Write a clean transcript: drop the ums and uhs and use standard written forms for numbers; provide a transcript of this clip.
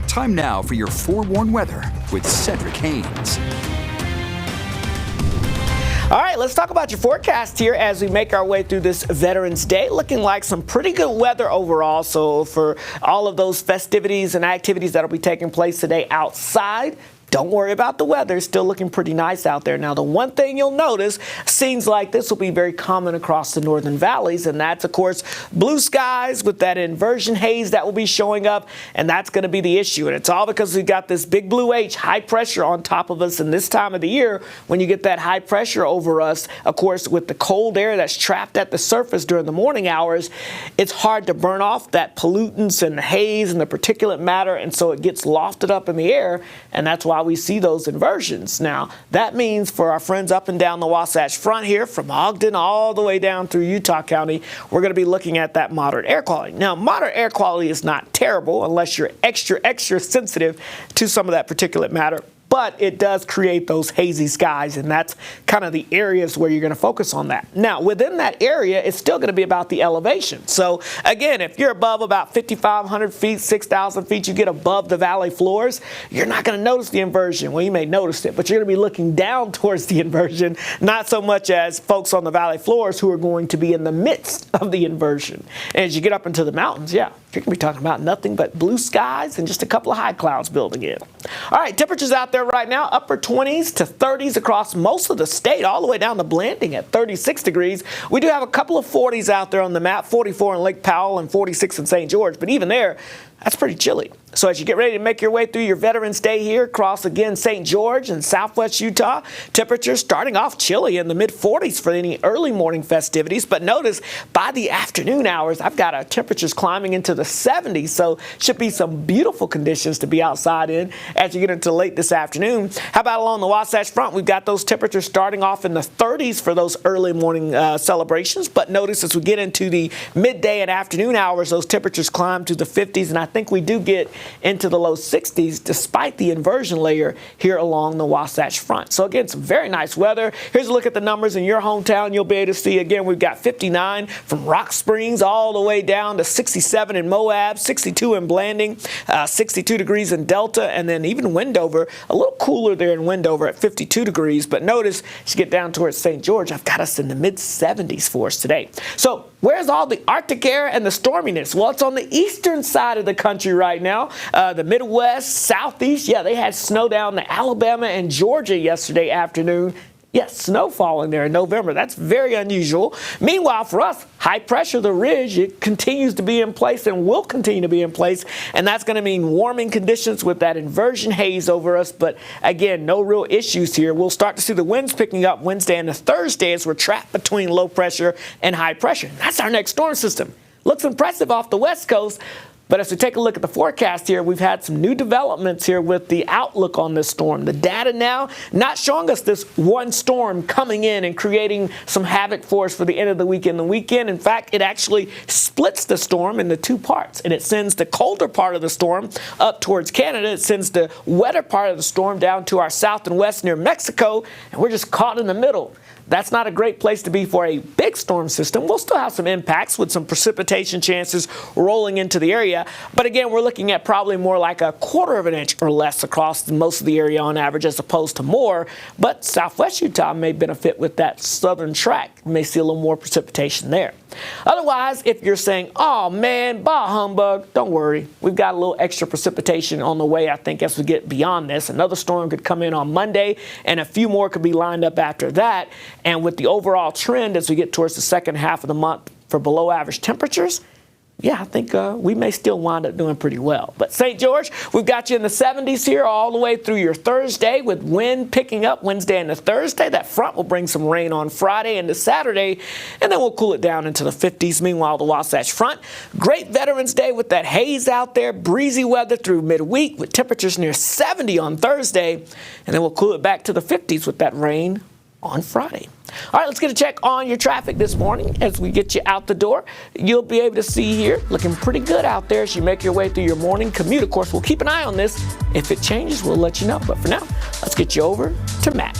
Time now for your forewarned weather with Cedric Haynes. All right, let's talk about your forecast here as we make our way through this Veterans Day. Looking like some pretty good weather overall. So for all of those festivities and activities that will be taking place today outside, don't worry about the weather. It's still looking pretty nice out there. Now, the one thing you'll notice, scenes like this will be very common across the northern valleys, and that's, of course, blue skies with that inversion haze that will be showing up, and that's going to be the issue. And it's all because we've got this big blue H, high pressure on top of us. And this time of the year, when you get that high pressure over us, of course, with the cold air that's trapped at the surface during the morning hours, it's hard to burn off that pollutants and the haze and the particulate matter, and so it gets lofted up in the air, and that's why we see those inversions. Now, that means for our friends up and down the Wasatch Front here, from Ogden all the way down through Utah County, we're going to be looking at that moderate air quality. Now, moderate air quality is not terrible unless you're extra sensitive to some of that particulate matter. But it does create those hazy skies, and that's kind of the areas where you're going to focus on that. Now, within that area, it's still going to be about the elevation. So, again, if you're above about 5,500 feet, 6,000 feet, you get above the valley floors, you're not going to notice the inversion. Well, you may notice it, but you're going to be looking down towards the inversion, not so much as folks on the valley floors who are going to be in the midst of the inversion. And as you get up into the mountains, yeah, you're going to be talking about nothing but blue skies and just a couple of high clouds building in. All right, temperatures out there right now, upper 20s to 30s across most of the state, all the way down to Blanding at 36 degrees. We do have a couple of 40s out there on the map, 44 in Lake Powell and 46 in St. George, but even there, that's pretty chilly. So as you get ready to make your way through your Veterans Day here across, again, St. George and southwest Utah, temperatures starting off chilly in the mid-40s for any early morning festivities. But notice by the afternoon hours, I've got our temperatures climbing into the 70s. So should be some beautiful conditions to be outside in as you get into late this afternoon. How about along the Wasatch Front? We've got those temperatures starting off in the 30s for those early morning celebrations. But notice as we get into the midday and afternoon hours, those temperatures climb to the 50s. And I think we do get into the low 60s despite the inversion layer here along the Wasatch Front. So again, some very nice weather. Here's a look at the numbers in your hometown. You'll be able to see, again, we've got 59 from Rock Springs all the way down to 67 in Moab, 62 in Blanding, 62 degrees in Delta, and then even Wendover, a little cooler there in Wendover at 52 degrees. But notice, as you get down towards St. George, I've got us in the mid-70s for us today. So where's all the Arctic air and the storminess? Well, it's on the eastern side of the country right now. The Midwest, Southeast, yeah, they had snow down to Alabama and Georgia yesterday afternoon. Yes, snow falling there in November. That's very unusual. Meanwhile, for us, high pressure, the ridge, it continues to be in place and will continue to be in place. And that's going to mean warming conditions with that inversion haze over us. But again, no real issues here. We'll start to see the winds picking up Wednesday and Thursday as we're trapped between low pressure and high pressure. That's our next storm system. Looks impressive off the West Coast. But as we take a look at the forecast here, we've had some new developments here with the outlook on this storm. The data now not showing us this one storm coming in and creating some havoc for us for the end of the weekend. The weekend, in fact, it actually splits the storm into two parts. And it sends the colder part of the storm up towards Canada. It sends the wetter part of the storm down to our south and west near Mexico. And we're just caught in the middle. That's not a great place to be for a big storm system. We'll still have some impacts with some precipitation chances rolling into the area. But again, we're looking at probably more like a quarter of an inch or less across most of the area on average as opposed to more. But southwest Utah may benefit with that southern track. You may see a little more precipitation there. Otherwise, if you're saying, oh man, bah humbug, don't worry. We've got a little extra precipitation on the way, I think, as we get beyond this. Another storm could come in on Monday, and a few more could be lined up after that. And with the overall trend as we get towards the second half of the month for below average temperatures, yeah, I think we may still wind up doing pretty well. But St. George, we've got you in the 70s here all the way through your Thursday with wind picking up Wednesday and the Thursday. That front will bring some rain on Friday and the Saturday, and then we'll cool it down into the 50s. Meanwhile, the Wasatch Front, great Veterans Day with that haze out there, breezy weather through midweek with temperatures near 70 on Thursday, and then we'll cool it back to the 50s with that rain on Friday. All right, let's get a check on your traffic this morning as we get you out the door. You'll be able to see here, looking pretty good out there as you make your way through your morning commute. Of course, we'll keep an eye on this. If it changes, we'll let you know. But for now, let's get you over to Matt.